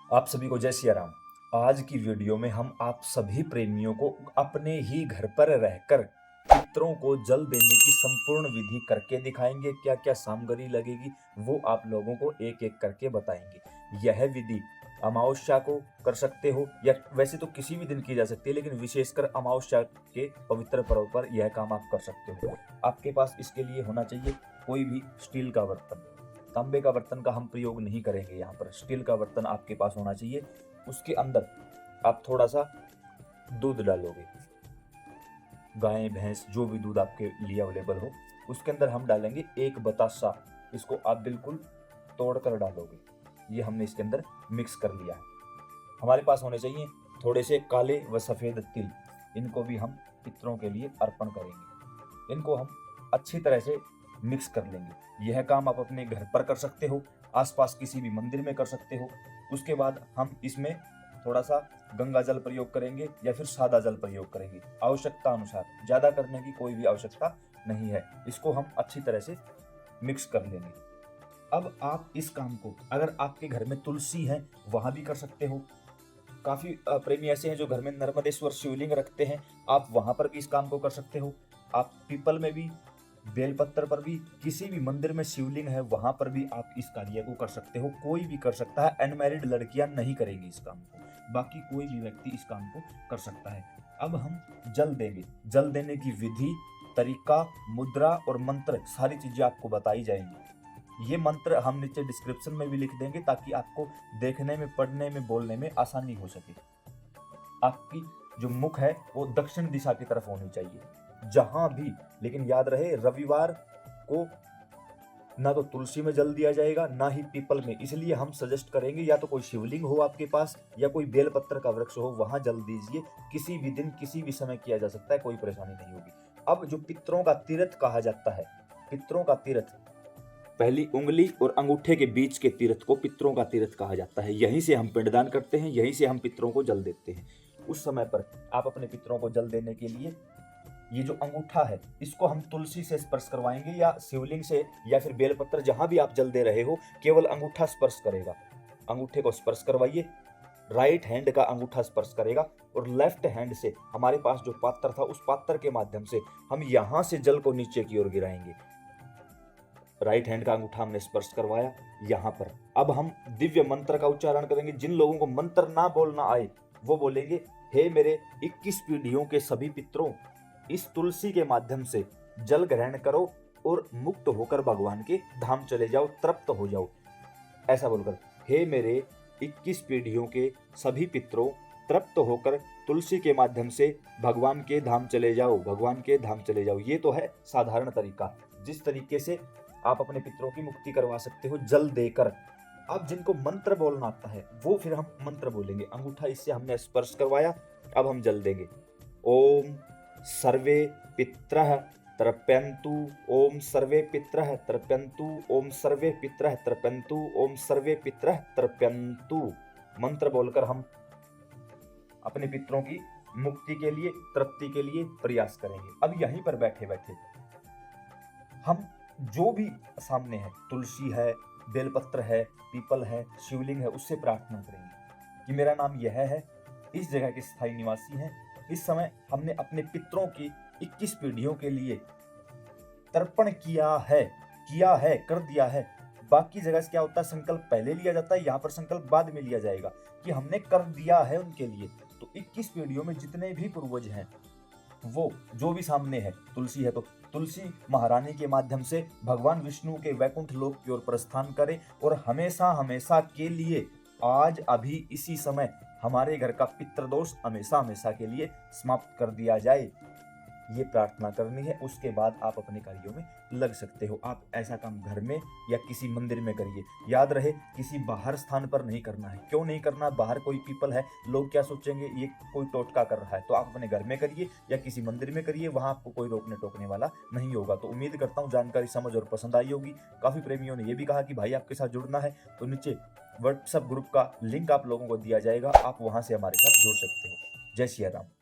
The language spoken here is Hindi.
आप सभी को जय सिया राम। आज की वीडियो में हम आप सभी प्रेमियों को अपने ही घर पर रहकर पितरों को जल देने की संपूर्ण विधि करके दिखाएंगे। क्या क्या सामग्री लगेगी वो आप लोगों को एक एक करके बताएंगे। यह विधि अमावस्या को कर सकते हो या वैसे तो किसी भी दिन की जा सकती है, लेकिन विशेषकर अमावस्या के पवित्र पर्व पर यह काम आप कर सकते हो। आपके पास इसके लिए होना चाहिए कोई भी स्टील का बर्तन। तांबे का बर्तन का हम प्रयोग नहीं करेंगे यहाँ पर। स्टील का बर्तन आपके पास होना चाहिए। उसके अंदर आप थोड़ा सा दूध डालोगे, गाय भैंस जो भी दूध आपके लिए अवेलेबल हो। उसके अंदर हम डालेंगे एक बतासा। इसको आप बिल्कुल तोड़कर डालोगे। ये हमने इसके अंदर मिक्स कर लिया है। हमारे पास होने चाहिए थोड़े से काले व सफ़ेद तिल। इनको भी हम पितरों के लिए अर्पण करेंगे। इनको हम अच्छी तरह से मिक्स कर लेंगे। यह काम आप अपने घर पर कर सकते हो, आसपास किसी भी मंदिर में कर सकते हो। उसके बाद हम इसमें थोड़ा सा गंगा जल प्रयोग करेंगे या फिर सादा जल प्रयोग करेंगे, आवश्यकता अनुसार। ज़्यादा करने की कोई भी आवश्यकता नहीं है। इसको हम अच्छी तरह से मिक्स कर लेंगे। अब आप इस काम को, अगर आपके घर में तुलसी है वहाँ भी कर सकते हो। काफ़ी प्रेमी ऐसे हैं जो घर में नर्मदेश्वर शिवलिंग रखते हैं, आप वहाँ पर भी इस काम को कर सकते हो। आप पीपल में भी, बेलपत्र पर भी, किसी भी मंदिर में शिवलिंग है वहां पर भी आप इस कार्य को कर सकते हो। कोई भी कर सकता है। अनमैरिड लड़कियां नहीं करेंगी इस काम को, बाकी कोई भी व्यक्ति इस काम को कर सकता है। अब हम जल देंगे। जल देने की विधि, तरीका, मुद्रा और मंत्र सारी चीजें आपको बताई जाएंगी। ये मंत्र हम नीचे डिस्क्रिप्शन में भी लिख देंगे ताकि आपको देखने में, पढ़ने में, बोलने में आसानी हो सके। आपकी जो मुख है वो दक्षिण दिशा की तरफ होनी चाहिए जहां भी। लेकिन याद रहे, रविवार को ना तो तुलसी में जल दिया जाएगा ना ही पीपल में। इसलिए हम सजेस्ट करेंगे या तो कोई शिवलिंग हो आपके पास या कोई बेलपत्र का वृक्ष हो, वहां जल दीजिए। किसी भी दिन किसी भी समय किया जा सकता है, कोई परेशानी नहीं होगी। अब जो पितरों का तीर्थ कहा जाता है, पितरों का तीर्थ, पहली उंगली और अंगूठे के बीच के तीर्थ को पितरों का तीर्थ कहा जाता है। यहीं से हम पिंडदान करते हैं, यहीं से हम पितरों को जल देते हैं। उस समय पर आप अपने पितरों को जल देने के लिए ये जो अंगूठा है इसको हम तुलसी से स्पर्श करवाएंगे या शिवलिंग से या फिर बेलपत्र, जहां भी आप जल दे रहे हो केवल अंगूठा स्पर्श करेगा। अंगूठे को स्पर्श करवाइए। राइट हैंड का अंगूठा स्पर्श करेगा और लेफ्ट हैंड से हमारे पास जो पात्र था उस पात्र के माध्यम से हम यहां से जल को नीचे की ओर गिराएंगे। राइट हैंड का अंगूठा हमने स्पर्श करवाया यहां पर। अब हम दिव्य मंत्र का उच्चारण करेंगे। जिन लोगों को मंत्र ना बोलना आए वो बोलेंगे, हे मेरे 21 पीढ़ियों के सभी पितरों, इस तुलसी के माध्यम से जल ग्रहण करो और मुक्त होकर भगवान के धाम चले जाओ, तृप्त हो जाओ। ऐसा बोलकर, हे मेरे 21 पीढ़ियों के सभी पितरों, तृप्त होकर तुलसी के माध्यम से भगवान के धाम चले जाओ, भगवान के धाम चले जाओ। ये तो है साधारण तरीका, जिस तरीके से आप अपने पितरों की मुक्ति करवा सकते हो जल देकर। अब जिनको मंत्र बोलना आता है वो फिर हम मंत्र बोलेंगे। अंगूठा इससे हमने स्पर्श करवाया, अब हम जल देंगे। ओम सर्वे पितरः तर्पयन्तु, ओम सर्वे पितरः तर्पयन्तु, ओम सर्वे पितरः तर्पयन्तु, ओम सर्वे पितरः तर्पयन्तु। मंत्र बोलकर हम अपने पितरों की मुक्ति के लिए, तृप्ति के लिए प्रयास करेंगे। अब यहीं पर बैठे बैठे हम जो भी सामने है, तुलसी है, बेलपत्र है, पीपल है, शिवलिंग है, उससे प्रार्थना करेंगे कि मेरा नाम यह है, इस जगह के स्थायी निवासी हैं। इस समय हमने अपने पितरों की 21 पीढ़ियों के लिए तर्पण किया है, कर दिया है। बाकी जगह से क्या होता है, संकल्प पहले लिया जाता है, यहाँ पर संकल्प बाद में लिया जाएगा कि हमने कर दिया है उनके लिए। तो 21 पीढ़ियों में जितने भी पूर्वज हैं, वो जो भी सामने है, तुलसी है तो तुलसी महारानी के माध्यम से भगवान विष्णु के वैकुंठ लोक की ओर प्रस्थान करे और हमेशा हमेशा के लिए, आज अभी इसी समय, हमारे घर का पितृदोष हमेशा हमेशा के लिए समाप्त कर दिया जाए। ये प्रार्थना करनी है। उसके बाद आप अपने कार्यों में लग सकते हो। आप ऐसा काम घर में या किसी मंदिर में करिए। याद रहे, किसी बाहर स्थान पर नहीं करना है। क्यों नहीं करना? बाहर कोई पीपल है, लोग क्या सोचेंगे, ये कोई टोटका कर रहा है। तो आप अपने घर में करिए या किसी मंदिर में करिए, वहां आपको कोई रोकने टोकने वाला नहीं होगा। तो उम्मीद करता हूँ जानकारी समझ और पसंद आई होगी। काफी प्रेमियों ने ये भी कहा कि भाई आपके साथ जुड़ना है, तो नीचे व्हाट्सएप ग्रुप का लिंक आप लोगों को दिया जाएगा, आप वहां से हमारे साथ जुड़ सकते हो। जय सिया राम।